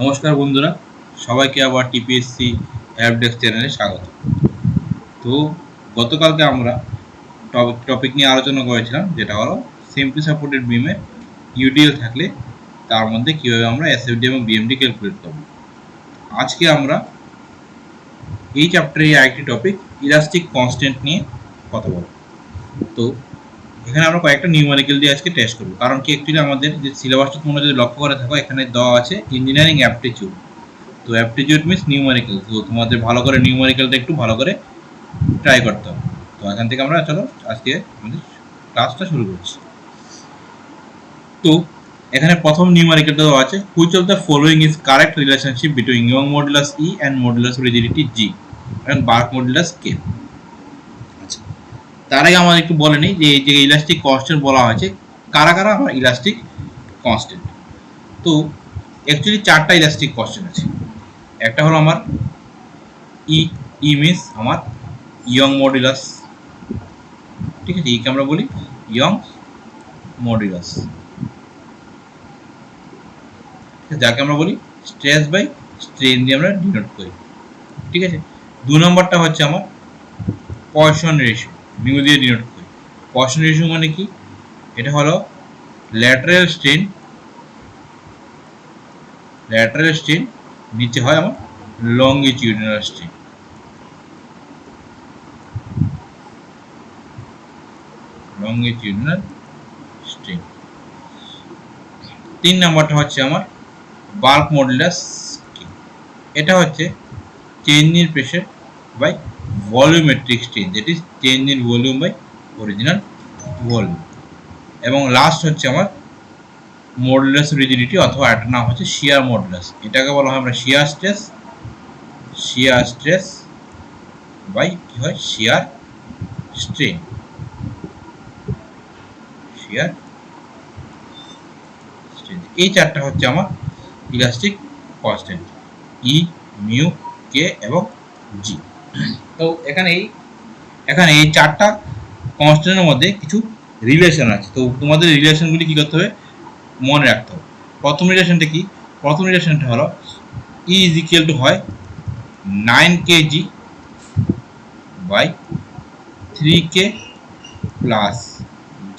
নমস্কার বন্ধুরা, সবাইকে আবার টিপিএসসি অ্যাপডেস্ক চ্যানেলে স্বাগত। তো গতকালকে আমরা টপিক নিয়ে আলোচনা করেছিলাম, যেটা হলো সিম্পলি সাপোর্টেড বিমে ইউডিএল থাকলে তার মধ্যে কীভাবে আমরা এসএফডি এবং বিএমডি ক্যালকুলেট করব। আজকে আমরা এই চ্যাপ্টারে আরেকটি টপিক ইলাস্টিক কনস্ট্যান্ট নিয়ে কথা বলব। তো এখানে আমরা কয়েকটা নিউমেরিক্যাল দিয়ে আজকে টেস্ট করবো, কারণ কি অ্যাকচুয়ালি আমাদের যে সিলেবাসটা তোমরা যদি লক্ষ্য করে থাকো, এখানে দেওয়া আছে ইঞ্জিনিয়ারিং অ্যাপটিটিউড। তো অ্যাপটিটিউড মিনস নিউমেরিক্যাল, তো তোমাদের ভালো করে নিউমেরিক্যালটা একটু ভালো করে ট্রাই করতে হবে। তো এখান থেকে আমরা চলো আজকে আমাদের ক্লাসটা শুরু করছি। তো এখানে প্রথম নিউমেরিক্যালটা দেওয়া আছে, which of the following is correct relationship between Young modulus E and modulus rigidity G and bulk modulus K. আচ্ছা, তার আগে আমাদের একটু বলে নিই যে এই যে ইলাস্টিক কনস্ট্যান্ট বলা হয়েছে, কারা কারা আমার ইলাস্টিক কনস্ট্যান্ট। তো অ্যাকচুয়ালি চারটা ইলাস্টিক কনস্ট্যান্ট আছে। একটা হলো আমার ই ই মিনস আমার ইয়ং মডুলাস, ঠিক আছে, ইকে আমরা বলি ইয়ং মডুলাস, যাকে আমরা বলি স্ট্রেস বাই স্ট্রেন দিয়ে আমরা ডিনোট করি, ঠিক আছে। 2 নম্বরটা হচ্ছে আমার পয়সন রেশিও, মিউ দিয়ে ডিনোট করি। পয়সন রেশিও মানে কি? এটা হলো ল্যাটারাল স্ট্রেন নিচে হয় আমার লংগিটিউডিনাল স্ট্রেন। Longitudinal strain. 3 নম্বরটা হচ্ছে আমার বাল্ক মডুলাস, এটা হচ্ছে change in pressure by volumetric strain, that is change in volume by original volume. এবং লাস্ট হচ্ছে আমার মডুলাস রিজিডিটি, অথবা একটা নাম হচ্ছে শিয়ার মডুলাস। এটাকে বলা হয় আমরা শিয়ার স্ট্রেস বাই কি হয় শিয়ার স্ট্রেন। শিয়ার স্ট্রেন, এই চারটা হচ্ছে আমার ইলাস্টিক কনস্ট্যান্ট, ই, মিউ, কে এবং জি। তো এখানে এই চারটা কনস্ট্যান্টের মধ্যে কিছু রিলেশন আছে। তো তোমাদের রিলেশনগুলি কী করতে হবে, মনে রাখতে হবে। প্রথম রিলেশনটা কি? প্রথম রিলেশনটা হলো ই ইজ ইকুয়াল টু হয় 9 kg বাই 3k প্লাস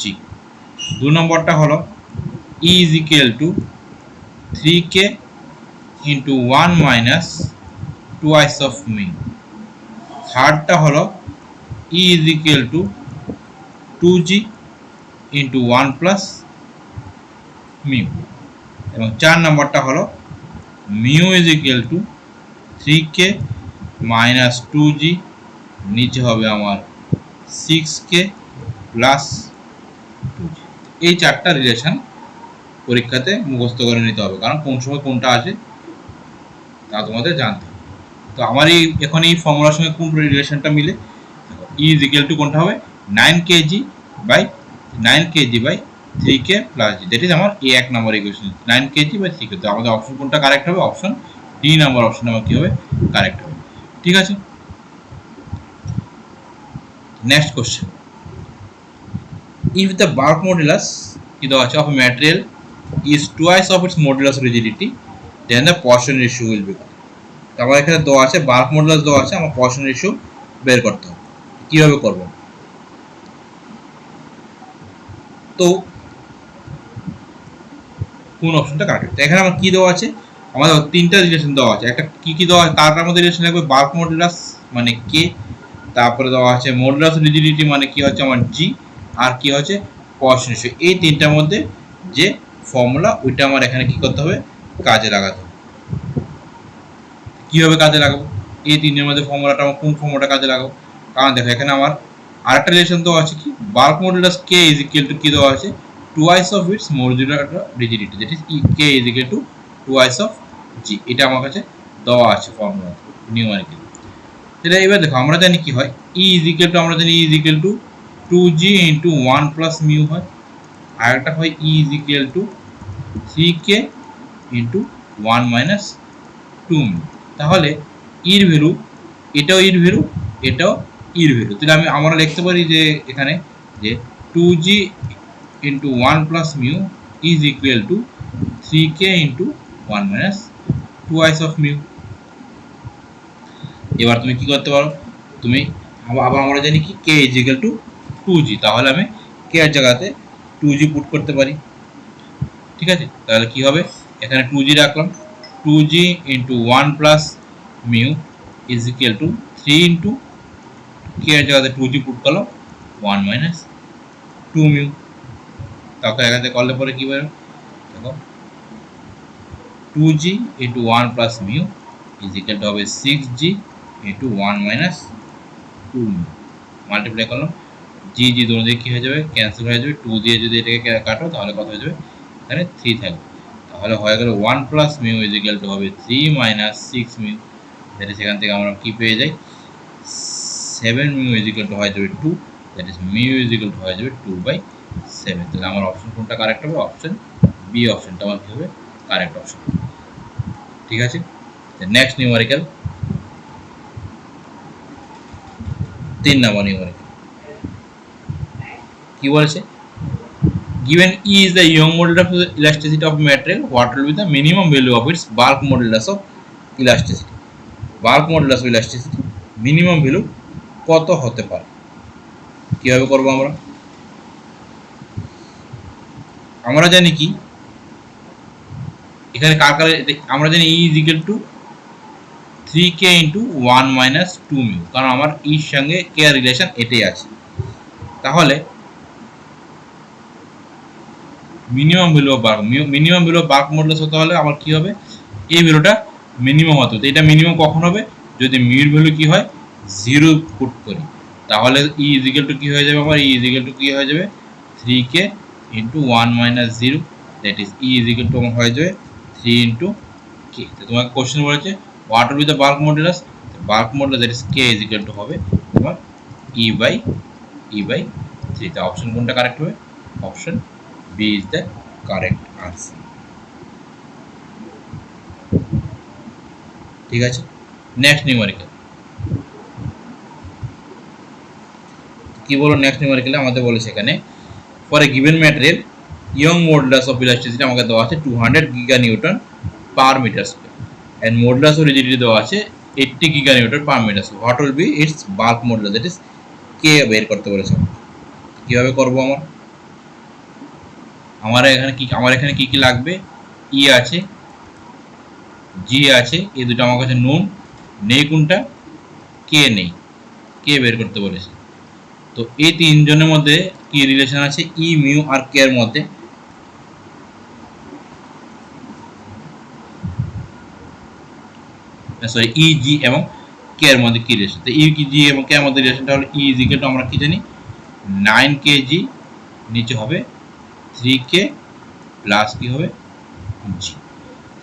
জি। 2 নম্বরটা হলো E is equal to 3k into 1 minus twice of mu. থার্ডটা হলো E is equal to 2g into 1 plus mu. এবং 4 নম্বরটা হলো mu is equal to 3k minus 2g, নিচে হবে আমার 6k প্লাস 2g। এই চারটা রিলেশন পরীক্ষাতে মুখস্থ করে নিতে হবে, কারণ কোন সময় কোনটা আসে তা তোমাদের জানতে হবে। তো আমার এখন এই ফর্মুলার সঙ্গে কোন রিলেশনটা মিলে, ই ইজ ইকুয়াল টু কোনটা হবে 9 kg by 3k plus G, that is আমার এই 1 নম্বর ইকুয়েশন, 9 kg বাই 3k। তো আমাদের অপশন কোনটা কারেক্ট হবে? অপশন ডি নাম্বার অপশন আমার কি হবে? কারেক্ট হবে, ঠিক আছে। Next question, if the bulk modulus কি দেওয়া আছে of a material is twice of its modulus rigidity, then the Poisson ratio will be. তো আমার এখানে দেওয়া আছে বাল্ক মডুলাস দেওয়া আছে, আমার Poisson ratio বের করতে হবে। কিভাবে করব? তো কোন অপশনটা কারেক্ট? এখানে আমার কি দেওয়া আছে, আমাদের তিনটা রিলেশন দেওয়া আছে। একটা কি দেওয়া আছে, তার মধ্যে রিলেশন লাগবে বাল্ক মডুলাস মানে কে, তারপরে দেওয়া আছে মডুলাস রিজিডিটি মানে কি হচ্ছে আমার জি, আর কি হচ্ছে Poisson ratio। এই তিনটার মধ্যে যে ফর্মুলা ওইটা আমার এখানে কি করতে হবে, কাজে লাগাতে হবে। কিভাবে কাজে লাগাবো? এই তিনের মধ্যে ফর্মুলাটা আমার কোন ফর্মুলাটা কাজে লাগাবো? কারণ দেখো এখানে আমার আরেকটা রিলেশন দেওয়া আছে, কি bulk modulus K is equal to কি দেওয়া আছে, twice of its modular rigidity, that is K is equal to twice of G. এটা আমার কাছে দেওয়া আছে ফর্মুলা নিউমেরিক্যাল। সেটা এবার দেখো আমরা জানি কি হয়, ই ইজ ইকুয়াল টু, আমরা জানি E is equal to 2g into 1 plus mu হয়, আর একটা হয় E is equal to 3k into 1 minus 2 mu. তাহলে ইর ভ্যালু, এটাও ইর ভ্যালু, এটাও ইর ভ্যালু, তাহলে আমরা লিখতে পারি যে এখানে যে 2g into 1 plus mu is equal to 3k into 1 minus twice of mu. এবার তুমি কি করতে পারো, তুমি আবার আমরা জানি কি কে ইজ ইকুয়াল টু 2g, তাহলে আমি কে এর জায়গাতে 2g পুট করতে পারি। ঠিক আছে, তাহলে কি হবে, এখানে 2g রাখলাম, 2g into 1 plus mu is equal to 3 into K এর জায়গাতে 2g পুট করলাম 1 মাইনাস 2 মিউ। তাকে এখানে করলে পরে কি বেরো, দেখো 2g into 1 plus mu is equal two হবে 6g into 1 minus 2 mu. Multiply করলাম, জি জি দোনো দিকে কি হয়ে যাবে, ক্যান্সেল হয়ে যাবে, 2 দিয়ে যদি এটাকে কাটো তাহলে কত হয়ে যাবে, এখানে 3 থাকবে। তাহলে হয়ে গেল 1 plus mu is equal two হবে 3 মাইনাস 6 মিউ। দ্যাট ইজ এখান থেকে আমরা কি পেয়ে যাই, 7 মিউ ইজ ইকুয়াল টু হয়ে যাবে 2, that is mu is equal two হয়ে যাবে 2/7। তাহলে আমার অপশন কোনটা কারেক্ট হবে, অপশন বি অপশনটা আমার কি হবে কারেক্ট অপশন। ঠিক আছে, নেক্সট নিউমেরিক্যাল 3 নম্বর নিউমেরিক্যাল কি বলেছে, given E is the Young modulus of the elasticity of material, what will be the minimum value of its bulk modulus of elasticity? Bulk modulus of elasticity minimum value কত হতে পারে, কিভাবে করব আমরা, আমরা জানি কি এখানে কার কার, আমরা জানি E is equal to 3k into 1 minus 2 mu, কারণ আমার E এর সঙ্গে k এর রিলেশন এটাই আছে। তাহলে minimum value of bulk, minimum value of bulk modulus হতে হলে আমার কি হবে, এই ভ্যালুটা মিনিমাম হতে হবে। এটা মিনিমাম কখন হবে, যদি মিউর ভ্যালু কি হয় 0 পুট করি, তাহলে ই ইজ ইকুয়াল টু কি হয়ে যাবে, আমার ই ইজ ইকুয়াল টু কি হয়ে যাবে 3k into 1 minus 0, that is E is equal two হয়ে যাবে 3 ইন্টু কে। তো তোমাকে কোশ্চেন বলেছে what will B the bulk modulus, bulk modulus that is K is equal two হবে তোমার ই বাই 3। তো অপশন কোনটা কারেক্ট হবে, option B is the correct answer. ঠিক আছে, নেক্সট নিউমেরিক্যাল কি বলো, নেক্সট নিউমেরিক্যালে আমাদের বলেছে এখানে for a given material Young modulus of elasticity আমাকে দেওয়া আছে 200 giga newton per metre square and modulus of rigidity দেওয়া আছে 80 giga newton per metre square, what will be its bulk modulus, that is K বের করতে বলেছে। কিভাবে করব আমার এখানে কি কি লাগবে, ই আছে, জি আছে, এই দুটো আমার কাছে নোন নেই, কোনটা কে নেই, কে বের করতে বলেছে। তো এই তিনজনের মধ্যে কি রিলেশন আছে, ই মিউ আর কে এর মধ্যে, সরি ই জি এবং কে এর মধ্যে কি রিলেশন, তো ই জি এবং কে এর মধ্যে রিলেশনটা হলো ই ইজ ইকুয়াল টু আমরা কি জানি 9 কেজি, নিচে হবে 3k প্লাস কি হবে জি।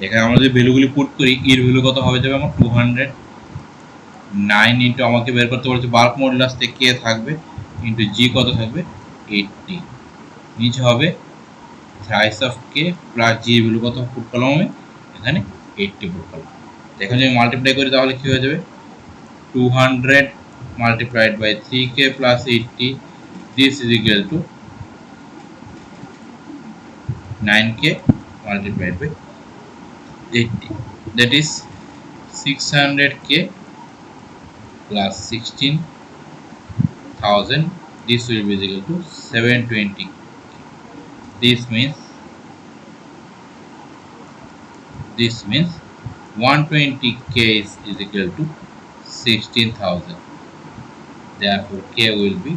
এখানে আমরা যদি ভ্যালুগুলি পুট করি, এর ভ্যালু কত হবে যাবে আমার 209 ইন্টু আমাকে বের করতে বলেছে বাল্ক মডুলাস থেকে কে থাকবে ইন্টু জি কত থাকবে 80, নিচে হবে thrice of k plus G value কত পুট করলাম আমি এখানে 80 পুট করলাম। এখন যদি মাল্টিপ্লাই করি তাহলে কি হয়ে যাবে 200 multiplied by 3k plus 80, this is equal to 9k multiplied by 80, that is 600k plus 16,000, this will be equal to 720. This means 120k is equal to 16,000. Therefore, k will be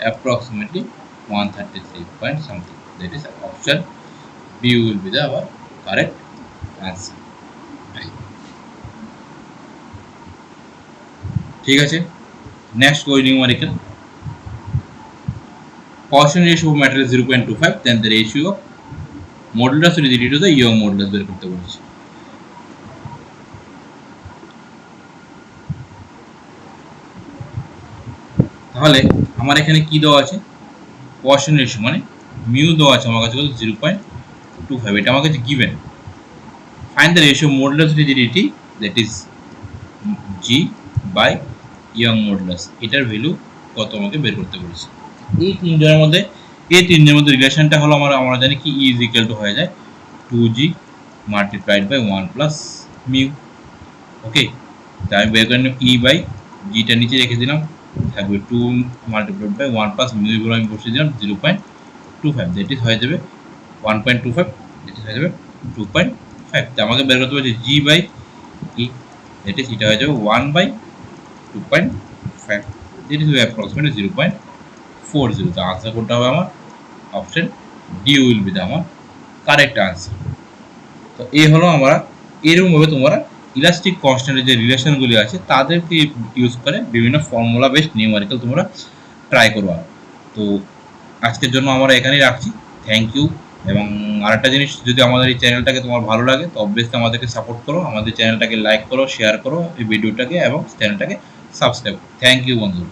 approximately 133 point something. That is option B will be the our correct answer. ঠিক আছে, next go numerical. Portion ratio of material 0.25, then the ratio of modulus rigidity to the Young modulus বের করতে বলেছে। তাহলে আমার এখানে কি দেওয়া আছে, portion ratio মানে মিউ দেওয়া আছে আমার কাছে 0.25, এটা আমার কাছে given. Find the ratio of modulus rigidity, that is G by Young modulus, এটার ভ্যালু কত আমাকে বের করতে বলেছে। এই তিনজনের মধ্যে রিলেশনটা হলো আমরা জানি কি ই ইজ ইকুয়াল টু হয়ে যায় 2g multiplied by 1 plus mu. Okay, তাই আমি বের করে নিলাম ই বাই জিটা নিচে রেখে দিলাম, থাকবে 2 মাল্টিপ্লাইড বাই 1 প্লাস মিউ বলে আমি বসিয়ে দিলাম 0.25, দ্যাট ইজ হয়ে যাবে 1.25, দ্যাট ইজ হয়ে যাবে 2.5। তো আমাকে বের করতে বলছে জি বাই ই, দ্যাট ইজ এটা হয়ে যাবে 1 বাই 2.5, দ্যাট ইজ অ্যাপ্রক্সিমেটলি 0.40। তো আনসার কোনটা হবে আমার? Option D will be the আমার কারেক্ট আনসার। তো এই হলো আমরা এরকমভাবে তোমরা ইলাস্টিক কনস্ট্যান্টের যে রিলেশনগুলি আছে তাদেরকে ইউজ করে বিভিন্ন ফর্মুলা বেসড নিউমারিক্যাল তোমরা ট্রাই করবা। তো আজকের জন্য আমরা এখানেই রাখছি। Thank you. এবং আরেকটা জিনিস, যদি আমাদের এই চ্যানেলটাকে তোমার ভালো লাগে তো অবভিয়াসলি আমাদেরকে সাপোর্ট করো, আমাদের চ্যানেলটাকে লাইক করো, শেয়ার করো এই ভিডিওটাকে এবং চ্যানেলটাকে সাবস্ক্রাইব করো। থ্যাংক ইউ বন্ধু।